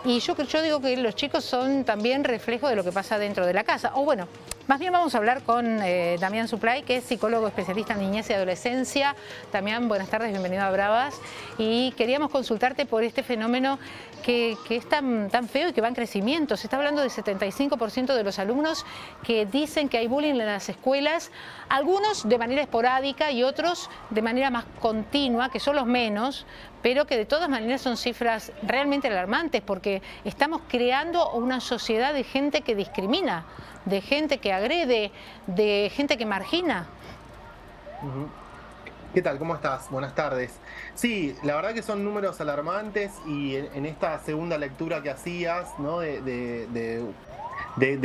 Y yo digo que los chicos son también reflejo de lo que pasa dentro de la casa. O bueno, más bien vamos a hablar con Damián Suplay, que es psicólogo especialista en niñez y adolescencia. Damián, buenas tardes, bienvenido a Bravas. Y queríamos consultarte por este fenómeno que es tan feo y que va en crecimiento. Se está hablando del 75% de los alumnos que dicen que hay bullying en las escuelas, algunos de manera esporádica y otros de manera más continua, que son los menos, pero que de todas maneras son cifras realmente alarmantes, porque estamos creando una sociedad de gente que discrimina, de gente que agrede, de gente que margina. ¿Qué tal? ¿Cómo estás? Buenas tardes. Sí, la verdad que son números alarmantes y en esta segunda lectura que hacías, ¿no? De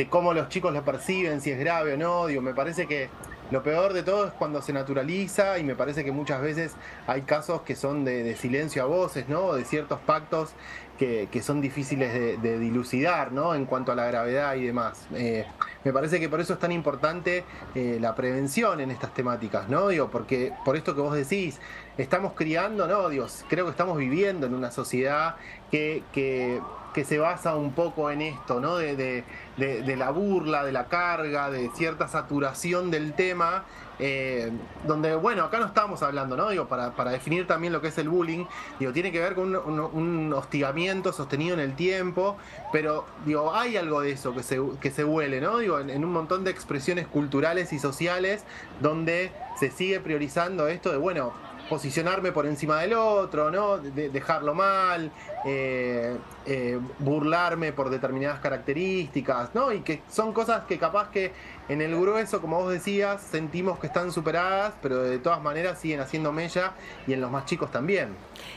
cómo los chicos lo perciben, si es grave o no, digo, me parece que lo peor de todo es cuando se naturaliza y me parece que muchas veces hay casos que son de silencio a voces, ¿no? De ciertos pactos que son difíciles de dilucidar, ¿no? En cuanto a la gravedad y demás. Me parece que por eso es tan importante la prevención en estas temáticas, ¿no? Digo, porque por esto que vos decís, estamos criando, ¿no? Digo, creo que estamos viviendo en una sociedad que se basa un poco en esto, ¿no? De la burla, de la carga, de cierta saturación del tema, donde, bueno, acá no estamos hablando, ¿no? Digo, para definir también lo que es el bullying, digo, tiene que ver con un hostigamiento sostenido en el tiempo, pero, digo, hay algo de eso que se huele, ¿no? Digo, en un montón de expresiones culturales y sociales donde se sigue priorizando esto de, bueno, posicionarme por encima del otro, ¿no? Dejarlo mal, burlarme por determinadas características, ¿no? Y que son cosas que capaz que en el grueso, como vos decías, sentimos que están superadas, pero de todas maneras siguen haciendo mella y en los más chicos también.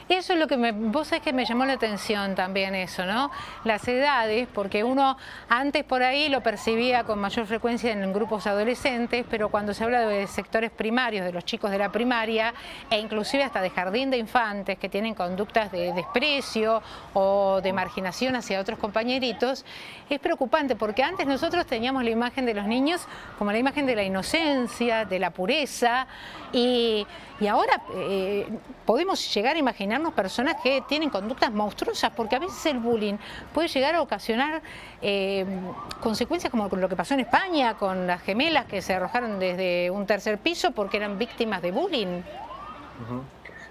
Eso es lo que vos sabés que me llamó la atención también eso, ¿no? Las edades, porque uno antes por ahí lo percibía con mayor frecuencia en grupos adolescentes, pero cuando se habla de sectores primarios, de los chicos de la primaria, e inclusive hasta de jardín de infantes que tienen conductas de desprecio o de marginación hacia otros compañeritos, es preocupante, porque antes nosotros teníamos la imagen de los niños como la imagen de la inocencia, de la pureza, y ahora podemos llegar a imaginarnos personas que tienen conductas monstruosas, porque a veces el bullying puede llegar a ocasionar consecuencias como lo que pasó en España con las gemelas que se arrojaron desde un tercer piso porque eran víctimas de bullying.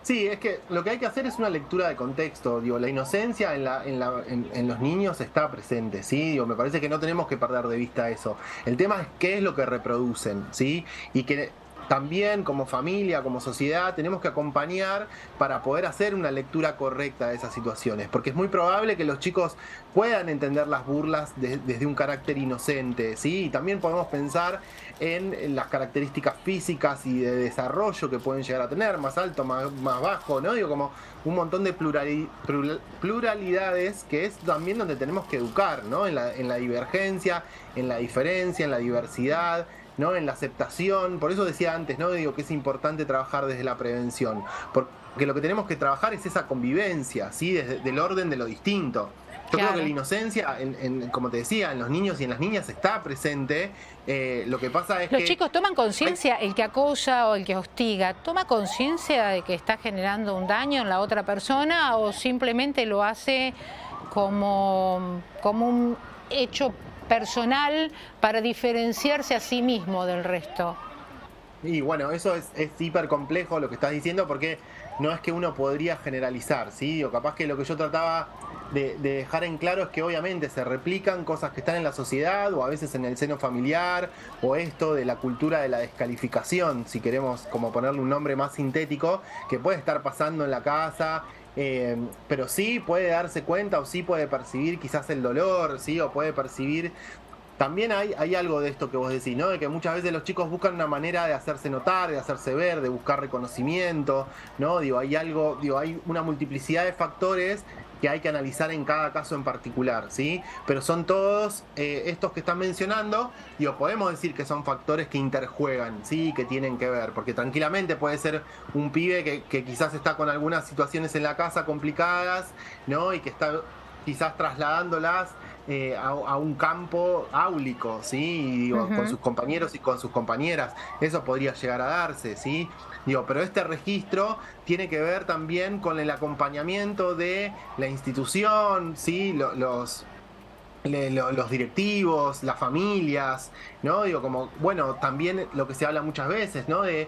Sí, es que lo que hay que hacer es una lectura de contexto. Digo, la inocencia en los niños está presente, ¿sí? Digo, me parece que no tenemos que perder de vista eso. El tema es qué es lo que reproducen, ¿sí? Y que también como familia, como sociedad, tenemos que acompañar para poder hacer una lectura correcta de esas situaciones, porque es muy probable que los chicos puedan entender las burlas desde un carácter inocente, ¿sí? Y también podemos pensar en las características físicas y de desarrollo que pueden llegar a tener, más alto, más bajo, ¿no? Digo, como un montón de pluralidades que es también donde tenemos que educar, ¿no? En la divergencia, en la diferencia, en la diversidad, ¿no? En la aceptación. Por eso decía antes, ¿no? Digo que es importante trabajar desde la prevención, porque lo que tenemos que trabajar es esa convivencia, ¿sí? Desde el orden de lo distinto. Yo creo que la inocencia, como te decía, en los niños y en las niñas está presente. Lo que pasa es Los que chicos toman conciencia, el que acosa o el que hostiga, ¿toma conciencia de que está generando un daño en la otra persona o simplemente lo hace como un hecho personal para diferenciarse a sí mismo del resto? Y bueno, eso es hiper complejo lo que estás diciendo, porque no es que uno podría generalizar, ¿sí? O capaz que lo que yo trataba de dejar en claro es que obviamente se replican cosas que están en la sociedad o a veces en el seno familiar, o esto de la cultura de la descalificación, si queremos como ponerle un nombre más sintético, que puede estar pasando en la casa. Pero sí puede darse cuenta o sí puede percibir quizás el dolor, ¿sí? O puede percibir. También hay algo de esto que vos decís, ¿no? De que muchas veces los chicos buscan una manera de hacerse notar, de hacerse ver, de buscar reconocimiento, ¿no? Digo, hay una multiplicidad de factores que hay que analizar en cada caso en particular, ¿sí? Pero son todos estos que están mencionando, digo, podemos decir que son factores que interjuegan, ¿sí? Que tienen que ver, porque tranquilamente puede ser un pibe que quizás está con algunas situaciones en la casa complicadas, ¿no? Y que quizás trasladándolas a un campo áulico, ¿sí? Y digo, con sus compañeros y con sus compañeras, eso podría llegar a darse, ¿sí? Digo, pero este registro tiene que ver también con el acompañamiento de la institución, ¿sí? Los directivos, las familias, ¿no? Digo, como, bueno, también lo que se habla muchas veces, ¿no? De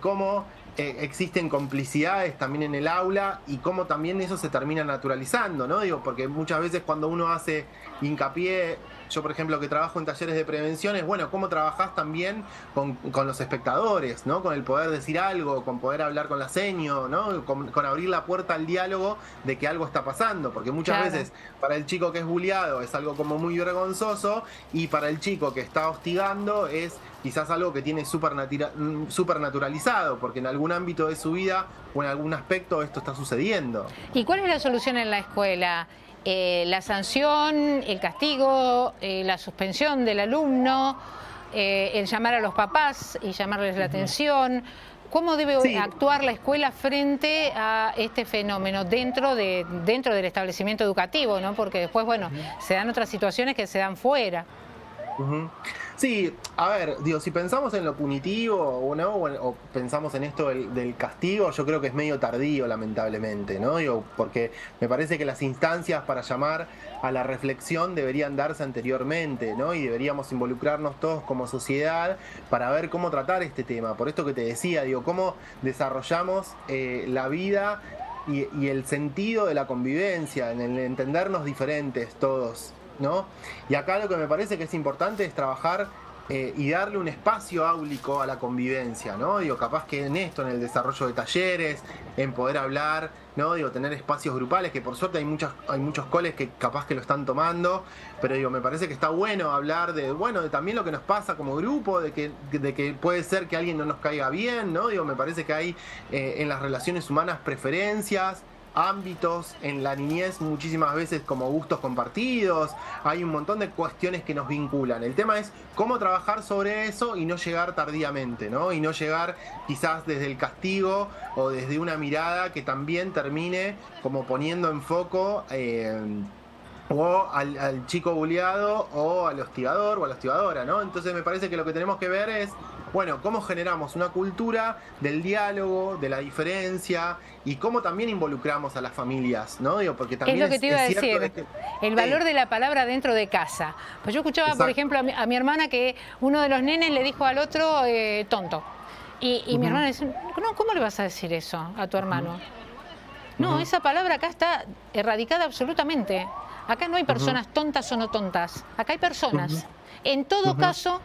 cómo existen complicidades también en el aula y cómo también eso se termina naturalizando, ¿no? Digo, porque muchas veces cuando uno hace hincapié, yo por ejemplo que trabajo en talleres de prevención, es bueno, cómo trabajás también con los espectadores, ¿no? Con el poder decir algo, con poder hablar con la seño, ¿no? Con abrir la puerta al diálogo de que algo está pasando, porque muchas veces para el chico que es bulliado es algo como muy vergonzoso y para el chico que está hostigando es quizás algo que tiene súper naturalizado, porque en algún ámbito de su vida o en algún aspecto esto está sucediendo. ¿Y cuál es la solución en la escuela? La sanción, el castigo, la suspensión del alumno, el llamar a los papás y llamarles la atención. ¿Cómo debe actuar la escuela frente a este fenómeno dentro del establecimiento educativo, ¿no? Porque después, bueno, se dan otras situaciones que se dan fuera. Sí, a ver, digo, si pensamos en lo punitivo o pensamos en esto del castigo, yo creo que es medio tardío, lamentablemente, ¿no? Digo, porque me parece que las instancias para llamar a la reflexión deberían darse anteriormente, ¿no? Y deberíamos involucrarnos todos como sociedad para ver cómo tratar este tema. Por esto que te decía, digo, cómo desarrollamos la vida y el sentido de la convivencia, en el entendernos diferentes todos, ¿no? Y acá lo que me parece que es importante es trabajar y darle un espacio áulico a la convivencia, ¿no? Digo, capaz que en esto, en el desarrollo de talleres, en poder hablar, ¿no? Digo, tener espacios grupales, que por suerte hay muchos coles que capaz que lo están tomando, pero digo, me parece que está bueno hablar de también lo que nos pasa como grupo, de que puede ser que alguien no nos caiga bien, ¿no? Digo, me parece que hay en las relaciones humanas preferencias, ámbitos, en la niñez muchísimas veces como gustos compartidos, hay un montón de cuestiones que nos vinculan. El tema es cómo trabajar sobre eso y no llegar tardíamente, ¿no? Y no llegar quizás desde el castigo o desde una mirada que también termine como poniendo en foco o al chico bulliado o al hostigador o a la hostigadora, ¿no? Entonces me parece que lo que tenemos que ver es, bueno, cómo generamos una cultura del diálogo, de la diferencia y cómo también involucramos a las familias, ¿no? Digo, porque también es lo que te iba a decir, el valor sí, de la palabra dentro de casa. Pues yo escuchaba, por ejemplo, a mi hermana que uno de los nenes le dijo al otro tonto. Y mi hermana dice, no, ¿cómo le vas a decir eso a tu hermano? No, esa palabra acá está erradicada absolutamente. Acá no hay personas tontas o no tontas. Acá hay personas. En todo caso,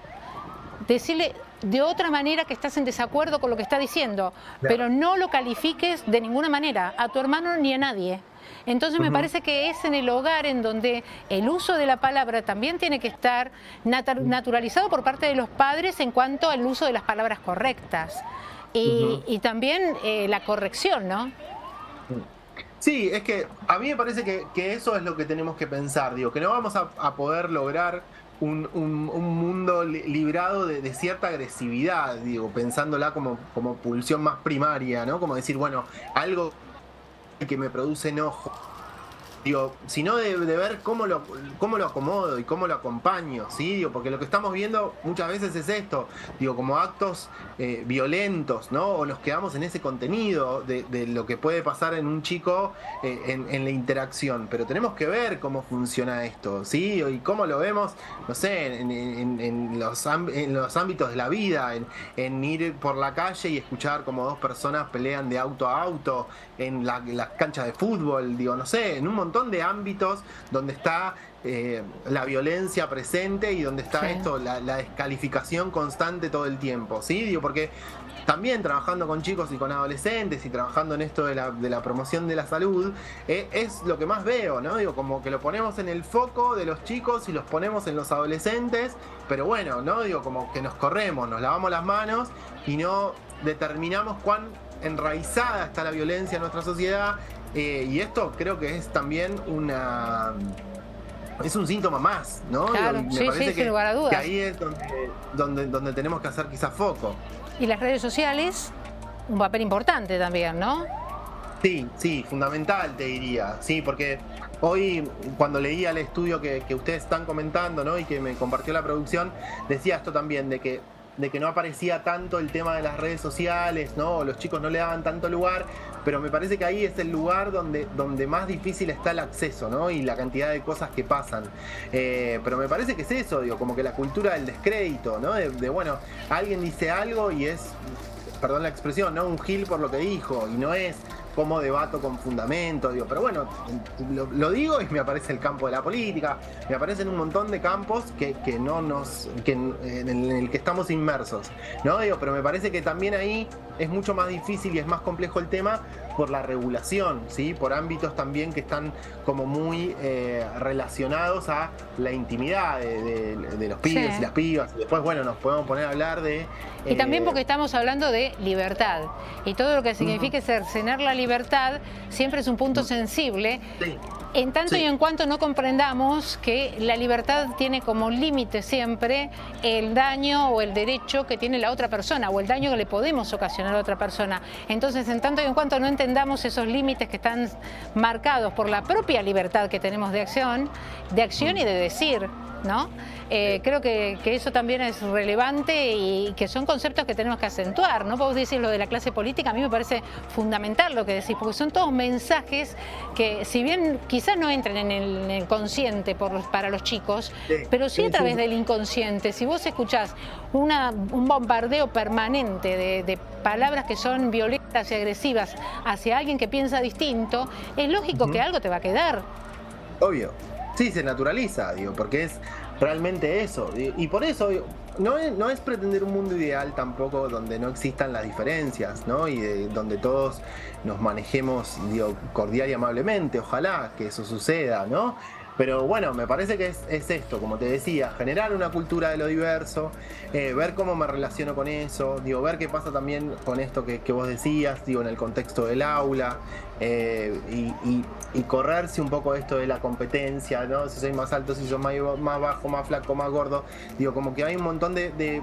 decirle de otra manera que estás en desacuerdo con lo que está diciendo, pero no lo califiques de ninguna manera, a tu hermano ni a nadie. Entonces me parece que es en el hogar en donde el uso de la palabra también tiene que estar naturalizado por parte de los padres en cuanto al uso de las palabras correctas. Y también la corrección, ¿no? Sí, es que a mí me parece que eso es lo que tenemos que pensar, digo, que no vamos a poder lograr un mundo librado de cierta agresividad, digo, pensándola como pulsión más primaria, ¿no? Como decir, bueno, algo que me produce enojo. Digo, sino de ver cómo lo acomodo y cómo lo acompaño, ¿sí? Digo, porque lo que estamos viendo muchas veces es esto, digo, como actos violentos, ¿no? O nos quedamos en ese contenido de lo que puede pasar en un chico en la interacción, pero tenemos que ver cómo funciona esto, ¿sí? Y cómo lo vemos, no sé, en los ámbitos de la vida, en ir por la calle y escuchar como dos personas pelean de auto a auto, en las canchas de fútbol, digo, no sé, en un montón de ámbitos donde está la violencia presente y donde está esto, la descalificación constante todo el tiempo, ¿sí? Digo, porque también trabajando con chicos y con adolescentes y trabajando en esto de la promoción de la salud, es lo que más veo, ¿no? Digo, como que lo ponemos en el foco de los chicos y los ponemos en los adolescentes, pero bueno, ¿no? Digo, como que nos corremos, nos lavamos las manos y no determinamos cuán enraizada está la violencia en nuestra sociedad, y esto creo que es también es un síntoma más, ¿no? Claro, me parece sin lugar a dudas. que ahí es donde tenemos que hacer quizás foco. Y las redes sociales, un papel importante también, ¿no? Sí, fundamental te diría, sí, porque hoy cuando leía el estudio que ustedes están comentando, ¿no? Y que me compartió la producción, decía esto también, de que no aparecía tanto el tema de las redes sociales, ¿no? Los chicos no le daban tanto lugar, pero me parece que ahí es el lugar donde más difícil está el acceso, ¿no? Y la cantidad de cosas que pasan. Pero me parece que es eso, digo, como que la cultura del descrédito, ¿no? Bueno, alguien dice algo y es, perdón la expresión, ¿no? Un gil por lo que dijo, y no es cómo debato con fundamento, digo, pero bueno, lo digo y me aparece el campo de la política, me aparecen un montón de campos en el que estamos inmersos, ¿no? Digo, pero me parece que también ahí es mucho más difícil y es más complejo el tema por la regulación, ¿sí? Por ámbitos también que están como muy relacionados a la intimidad de los pibes Sí. y las pibas. Y después, bueno, nos podemos poner a hablar de... Y también porque estamos hablando de libertad. Y todo lo que signifique cercenar la libertad siempre es un punto sensible. Sí. En tanto Sí. y en cuanto no comprendamos que la libertad tiene como límite siempre el daño o el derecho que tiene la otra persona o el daño que le podemos ocasionar a otra persona. Entonces, en tanto y en cuanto no entendamos esos límites que están marcados por la propia libertad que tenemos de acción y de decir, ¿no? Creo que eso también es relevante y que son conceptos que tenemos que acentuar, ¿no? Vos decís lo de la clase política, a mí me parece fundamental lo que decís, porque son todos mensajes que, si bien quizás no entren en el consciente para los chicos, pero sí a través del inconsciente. Si vos escuchás un bombardeo permanente de palabras que son violentas y agresivas hacia alguien que piensa distinto, es lógico que algo te va a quedar. Obvio. Sí, se naturaliza, digo, porque es realmente eso. Y por eso no es pretender un mundo ideal tampoco donde no existan las diferencias, ¿no? Y donde todos nos manejemos, digo, cordial y amablemente. Ojalá que eso suceda, ¿no? Pero bueno, me parece que es esto, como te decía, generar una cultura de lo diverso, ver cómo me relaciono con eso, digo, ver qué pasa también con esto que vos decías, digo, en el contexto del aula, y correrse un poco esto de la competencia, ¿no? Si soy más alto, si soy más bajo, más flaco, más gordo, digo, como que hay un montón de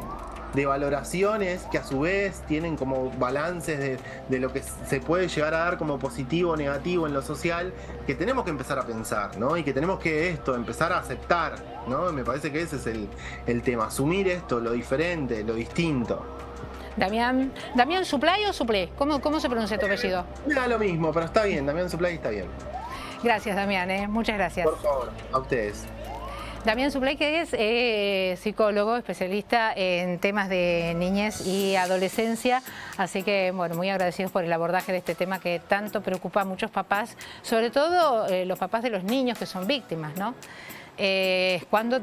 valoraciones que a su vez tienen como balances de lo que se puede llegar a dar como positivo o negativo en lo social, que tenemos que empezar a pensar, ¿no? Y que tenemos que empezar a aceptar, ¿no? Me parece que ese es el tema, asumir esto, lo diferente, lo distinto. Damián, ¿Suplay o Suplé? ¿Cómo se pronuncia tu apellido? Me da lo mismo, pero está bien, Damián Suplay está bien. Gracias, Damián, muchas gracias. Por favor, a ustedes. Damián Suplay, que es psicólogo, especialista en temas de niñez y adolescencia, así que, bueno, muy agradecidos por el abordaje de este tema que tanto preocupa a muchos papás, sobre todo los papás de los niños que son víctimas, ¿no? Cuando